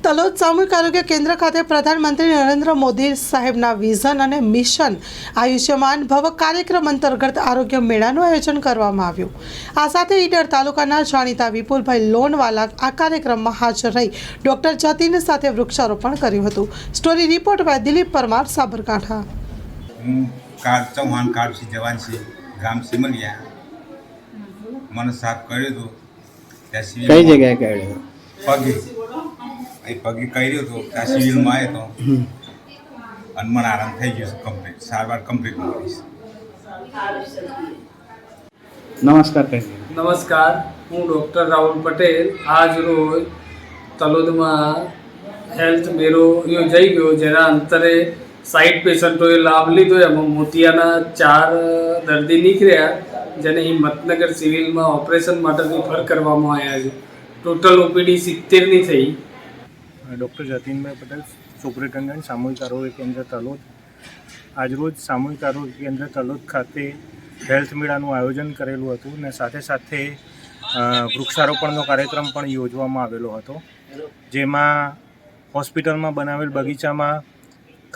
તલોદ સામૂહિક આરોગ્ય કેન્દ્ર ખાતે પ્રધાનમંત્રી નરેન્દ્ર મોદી સાહેબના વિઝન અને મિશન આયુષ્યમાન ભવ કાર્યક્રમ અંતર્ગત આરોગ્ય મેળાનું આયોજન કરવામાં આવ્યું। આ સાથે ઈડર તાલુકાના જાણીતા વિપુલભાઈ લોનવાલા આ કાર્યક્રમમાં હાજર રહી ડોક્ટર જતીન સાથે વૃક્ષારોપણ કર્યું હતું। Story report by Dilip Parmar, Sabarkantha. કાર ચૌહાણ કાળસી જવાનસી ગામ સિમલિયા મને સાફ કર્યું હતું। કઈ જગ્યાએ કર્યું? પગે પગે કર્યું હતું ત્યાં સિવિલમાં આવ્યો હતો અને મને આરામ થઈ ગયો છે। કમ્પ્લીટ સારવાર કમ્પ્લીટ મળીશ। નમસ્કાર કહીએ। નમસ્કાર, હું ડૉક્ટર રાહુલ પટેલ આજ રોજ તલોદમાં હેલ્થ મેળો યોજાઈ ગયો, જેના અંતરે 60 પેશન્ટોએ લાભ લીધો। એમાં મોતિયાના 4 દર્દી નીકળ્યા, જેને હિંમતનગર સિવિલમાં ઓપરેશન માટે રિફર કરવામાં આવ્યા છે। ટોટલ ઓપીડી 70ની થઈ। ડૉક્ટર જતીનભાઈ પટેલ, સુપ્રિન્ટેન્ડન્ટ સામૂહિક આરોગ્ય કેન્દ્ર તલોદ। આજરોજ સામૂહિક આરોગ્ય કેન્દ્ર તલોદ ખાતે હેલ્થ મેળાનું આયોજન કરેલું હતું અને સાથે સાથે વૃક્ષારોપણનો કાર્યક્રમ પણ યોજવામાં આવેલો હતો, જેમાં હોસ્પિટલમાં બનાવેલ બગીચામાં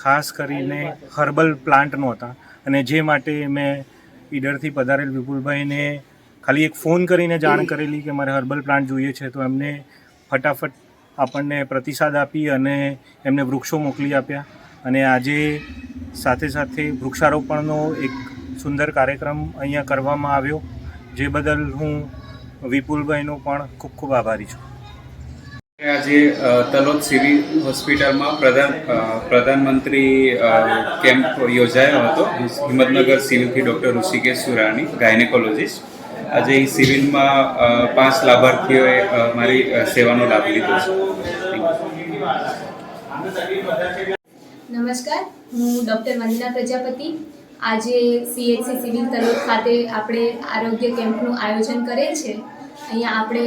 ખાસ કરીને હર્બલ પ્લાન્ટ નહોતા અને જે માટે મેં ઈડરથી પધારેલ વિપુલભાઈને ખાલી એક ફોન કરીને જાણ કરેલી કે મારે હર્બલ પ્લાન્ટ જોઈએ છે, તો એમને ફટાફટ આપણને પ્રતિસાદ આપી અને એમને વૃક્ષો મોકલી આપ્યા અને આજે સાથે સાથે વૃક્ષારોપણનો એક સુંદર કાર્યક્રમ અહીંયા કરવામાં આવ્યો, જે બદલ હું વિપુલભાઈનો પણ ખૂબ ખૂબ આભારી છું। આજે તલોદ સિવિલ હોસ્પિટલમાં પ્રધાનમંત્રી કેમ્પ યોજાયો હતો। હિંમતનગર સિવિલથી ડૉક્ટર ઋષિકેશ સુરાણી, ગાયનેકોલોજીસ્ટ। આજે અહીં સિવિલમાં 5 લાભાર્થીઓએ મારી સેવાનો લાભ લીધો છે। નમસ્કાર, હું ડૉક્ટર વંદના પ્રજાપતિ। આજે CHC સિવિલ તલોદ ખાતે આપણે આરોગ્ય કેમ્પનું આયોજન કરેલ છે। અહીંયા આપણે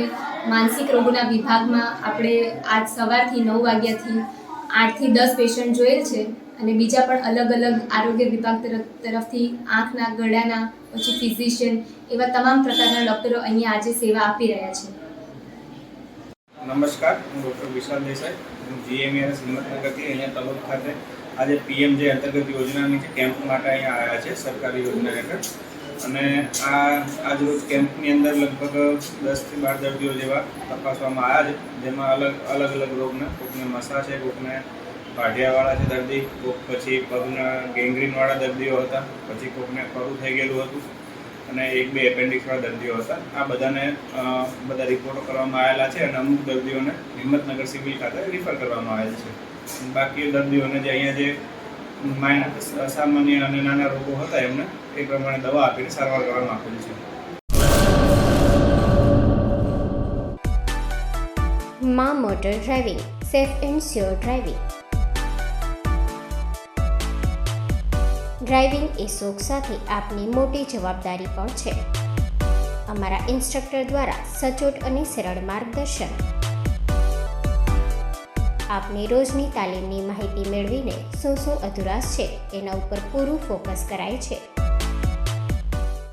માનસિક રોગોના વિભાગમાં આપણે આજ સવારથી 9 વાગ્યાથી 8 થી 10 પેશન્ટ જોયેલ છે અને બીજા પણ અલગ અલગ આરોગ્ય વિભાગ તરફથી આંખના, ગળાના, પછી ફિઝિશિયન એવા તમામ પ્રકારના ડૉક્ટરો અહીંયા આજે સેવા આપી રહ્યા છે। નમસ્કાર, હું ડૉક્ટર વિશાલ દેસાઈ, હું GMERS હિંમતનગરથી અહીંયા તલોદ ખાતે આજે PMJ અંતર્ગત યોજનાની કેમ્પ માટે અહીંયા આવ્યા છે, સરકારી યોજના હેઠળ। અને આજ રોજ કેમ્પની અંદર લગભગ 10 થી 12 દર્દીઓ જેવા તપાસવામાં આવ્યા છે, જેમાં અલગ અલગ રોગના, કોઈકને મસા છે, કોઈકને પાઢિયાવાળા છે દર્દી, કોઈક પછી પગના ગેંગ્રીનવાળા દર્દીઓ હતા, પછી કોઈકને ખરું થઈ ગયેલું હતું અને 1-2 એપેન્ડિક્સવાળા દર્દીઓ હતા। આ બધાને બધા રિપોર્ટો કરવામાં આવેલા છે અને અમુક દર્દીઓને હિંમતનગર સિવિલ ખાતે રિફર કરવામાં આવેલ છે। બાકી દર્દીઓને જે અહીંયા જે સામાન્ય અને નાના રોગો હતા એમને એ પ્રમાણે દવા આપીને સારવાર કરવામાં આપેલી છે। માં motor driving, safe and sure driving. Driving એ શોખ સાથે આપની મોટી જવાબદારી પણ છે। અમારા ઇન્સ્ટ્રક્ટર દ્વારા સચોટ અને સરળ માર્ગદર્શન। આપની રોજની તાલીમની માહિતી મેળવીને શું અધુરાશ છે એના ઉપર પૂરું ફોકસ કરાય છે।